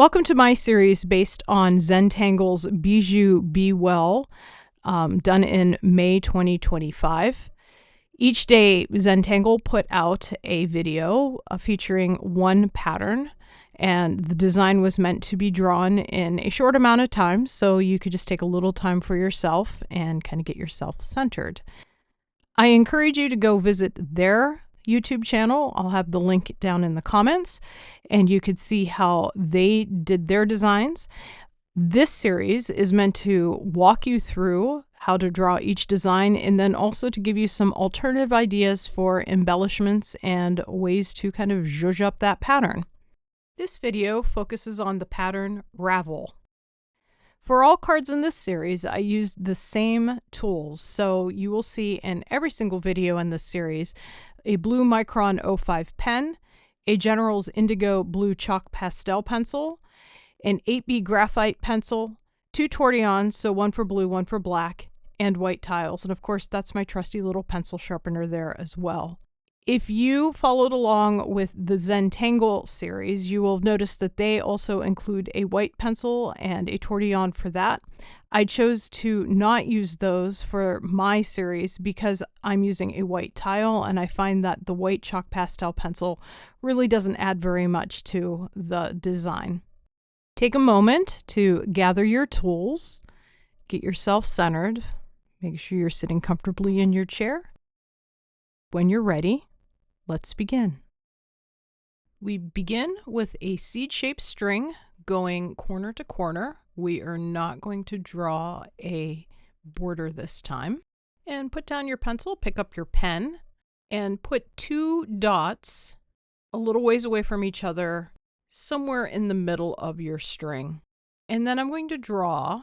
Welcome to my series based on Zentangle's Bijou Be Well, done in May 2025. Each day, Zentangle put out a video featuring one pattern, and the design was meant to be drawn in a short amount of time, so you could just take a little time for yourself and kind of get yourself centered. I encourage you to go visit their YouTube channel. I'll have the link down in the comments, and you could see how they did their designs. This series is meant to walk you through how to draw each design, and then also to give you some alternative ideas for embellishments and ways to kind of zhuzh up that pattern. This video focuses on the pattern Ravel. For all cards in this series, I used the same tools, so you will see in every single video in this series a blue Micron 05 pen, a General's Indigo blue chalk pastel pencil, an 8B graphite pencil, two Tortillons, so one for blue, one for black, and white tiles. And of course, that's my trusty little pencil sharpener there as well. If you followed along with the Zentangle series, you will notice that they also include a white pencil and a Tortillon for that. I chose to not use those for my series because I'm using a white tile, and I find that the white chalk pastel pencil really doesn't add very much to the design. Take a moment to gather your tools, get yourself centered, make sure you're sitting comfortably in your chair. When you're ready, let's begin. We begin with a seed-shaped string going corner to corner. We are not going to draw a border this time. And put down your pencil, pick up your pen, and put two dots a little ways away from each other, somewhere in the middle of your string. And then I'm going to draw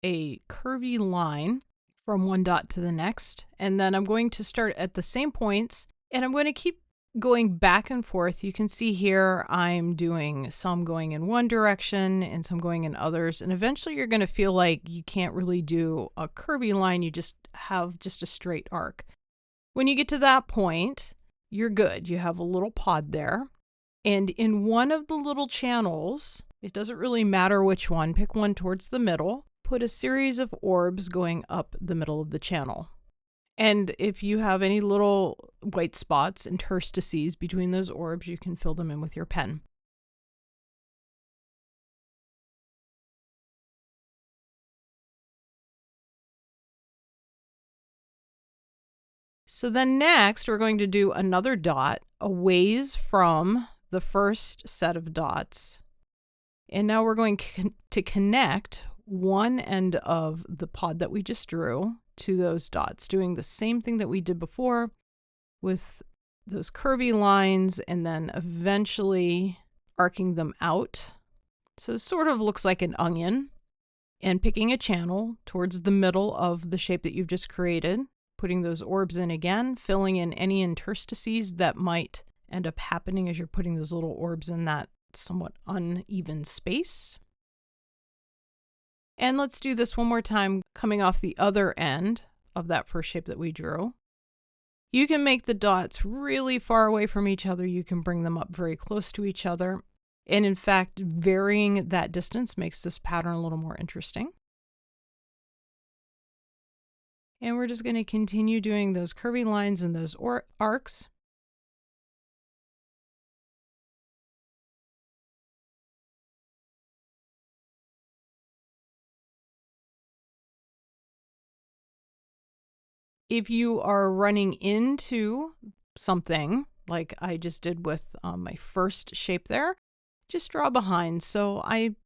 a curvy line from one dot to the next. And then I'm going to start at the same points, and I'm going to keep going back and forth. You can see here I'm doing some going in one direction and some going in others, and eventually you're going to feel like you can't really do a curvy line, you just have just a straight arc. When you get to that point, you're good. You have a little pod there, and in one of the little channels, it doesn't really matter which one, pick one towards the middle, put a series of orbs going up the middle of the channel. And if you have any little white spots, interstices between those orbs, you can fill them in with your pen. So then next, we're going to do another dot a ways from the first set of dots. And now we're going to connect one end of the pod that we just drew to those dots, doing the same thing that we did before with those curvy lines and then eventually arcing them out. So it sort of looks like an onion, and picking a channel towards the middle of the shape that you've just created, putting those orbs in again, filling in any interstices that might end up happening as you're putting those little orbs in that somewhat uneven space. And let's do this one more time, coming off the other end of that first shape that we drew. You can make the dots really far away from each other. You can bring them up very close to each other. And in fact, varying that distance makes this pattern a little more interesting. And we're just going to continue doing those curvy lines and those arcs. If you are running into something, like I just did with my first shape there, just draw behind. So I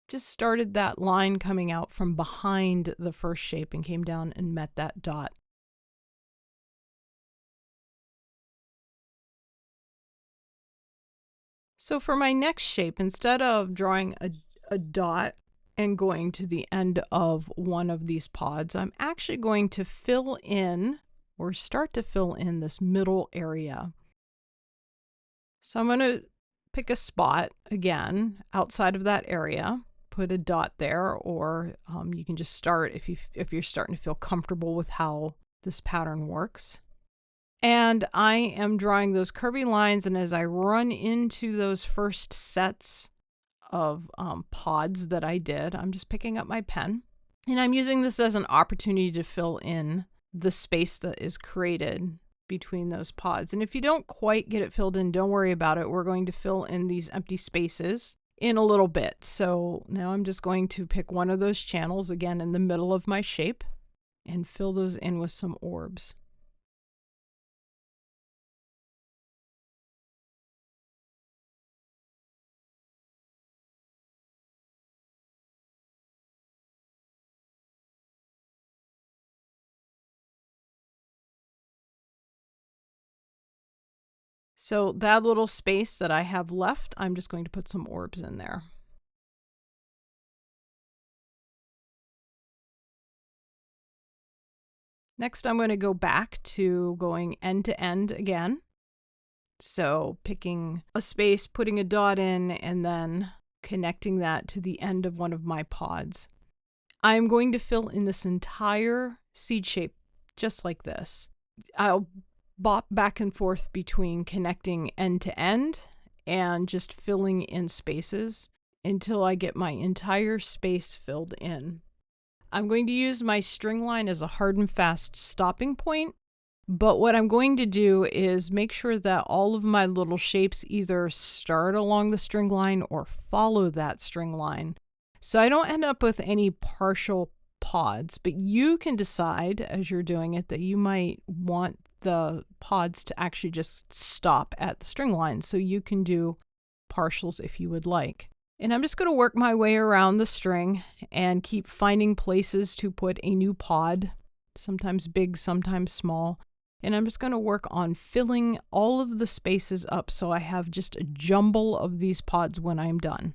just started that line coming out from behind the first shape and came down and met that dot. So for my next shape, instead of drawing a dot and going to the end of one of these pods, I'm actually going to fill in or start to fill in this middle area. So I'm going to pick a spot again outside of that area, put a dot there, or you can just start if you're starting to feel comfortable with how this pattern works. And I am drawing those curvy lines, and as I run into those first sets of pods that I did. I'm just picking up my pen, and I'm using this as an opportunity to fill in the space that is created between those pods. And if you don't quite get it filled in, don't worry about it. We're going to fill in these empty spaces in a little bit. So now I'm just going to pick one of those channels again in the middle of my shape and fill those in with some orbs. So that little space that I have left, I'm just going to put some orbs in there. Next, I'm going to go back to going end to end again. So picking a space, putting a dot in, and then connecting that to the end of one of my pods. I'm going to fill in this entire seed shape just like this. I'll bop back and forth between connecting end to end and just filling in spaces until I get my entire space filled in. I'm going to use my string line as a hard and fast stopping point, but what I'm going to do is make sure that all of my little shapes either start along the string line or follow that string line. So I don't end up with any partial pods, but you can decide as you're doing it that you might want the pods to actually just stop at the string line. So you can do partials if you would like. And I'm just going to work my way around the string and keep finding places to put a new pod, sometimes big, sometimes small. And I'm just going to work on filling all of the spaces up so I have just a jumble of these pods when I'm done.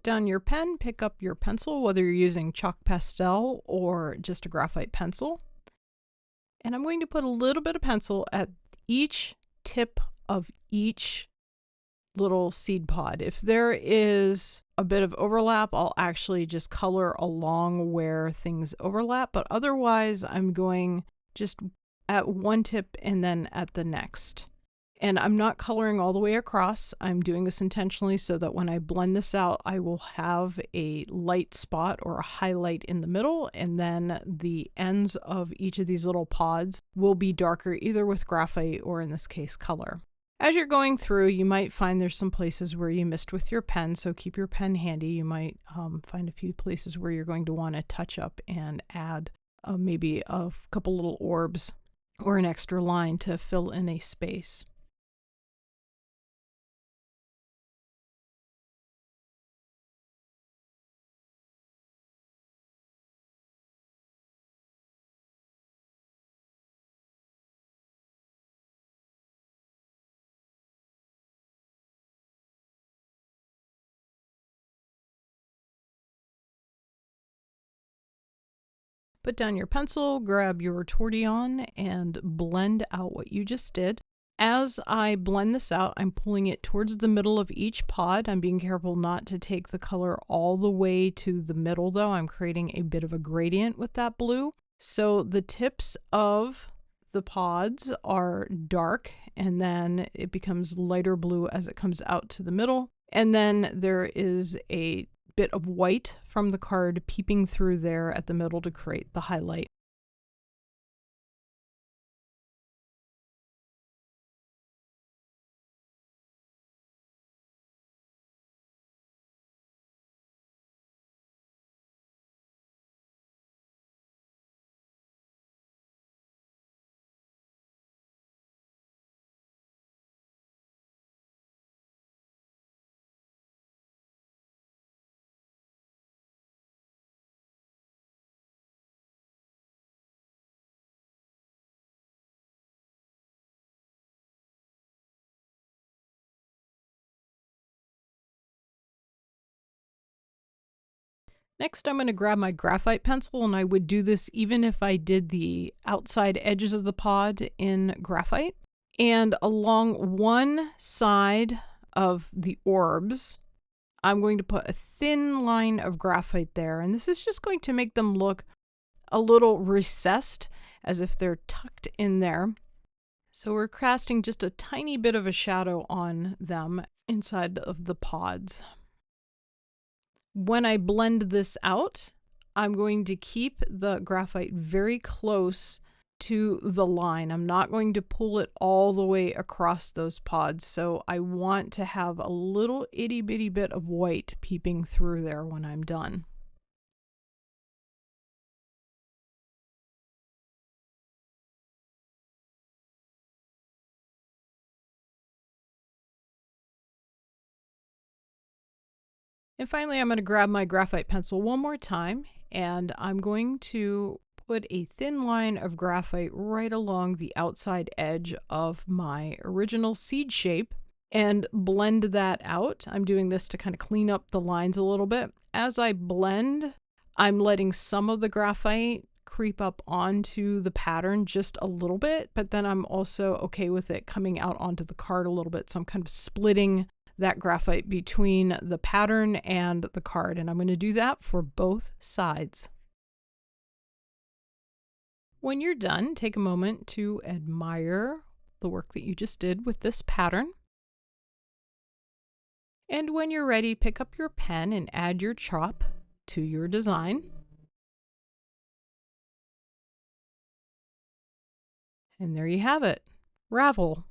Put down your pen, pick up your pencil, whether you're using chalk pastel or just a graphite pencil. And I'm going to put a little bit of pencil at each tip of each little seed pod. If there is a bit of overlap, I'll actually just color along where things overlap, but otherwise I'm going just at one tip and then at the next. And I'm not coloring all the way across. I'm doing this intentionally so that when I blend this out, I will have a light spot or a highlight in the middle, and then the ends of each of these little pods will be darker, either with graphite or in this case, color. As you're going through, you might find there's some places where you missed with your pen, so keep your pen handy. You might find a few places where you're going to want to touch up and add maybe a couple little orbs or an extra line to fill in a space. Put down your pencil, grab your Tortillon, and blend out what you just did. As I blend this out, I'm pulling it towards the middle of each pod. I'm being careful not to take the color all the way to the middle though. I'm creating a bit of a gradient with that blue. So the tips of the pods are dark, and then it becomes lighter blue as it comes out to the middle. And then there is a bit of white from the card peeping through there at the middle to create the highlight. Next, I'm going to grab my graphite pencil, and I would do this even if I did the outside edges of the pod in graphite. And along one side of the orbs, I'm going to put a thin line of graphite there. And this is just going to make them look a little recessed, as if they're tucked in there. So we're casting just a tiny bit of a shadow on them inside of the pods. When I blend this out, I'm going to keep the graphite very close to the line. I'm not going to pull it all the way across those pods, so I want to have a little itty bitty bit of white peeping through there when I'm done. And finally, I'm going to grab my graphite pencil one more time, and I'm going to put a thin line of graphite right along the outside edge of my original seed shape and blend that out. I'm doing this to kind of clean up the lines a little bit. As I blend, I'm letting some of the graphite creep up onto the pattern just a little bit, but then I'm also okay with it coming out onto the card a little bit. So I'm kind of splitting that graphite between the pattern and the card, and I'm going to do that for both sides. When you're done, take a moment to admire the work that you just did with this pattern. And when you're ready, pick up your pen and add your chop to your design. And there you have it, Ravel.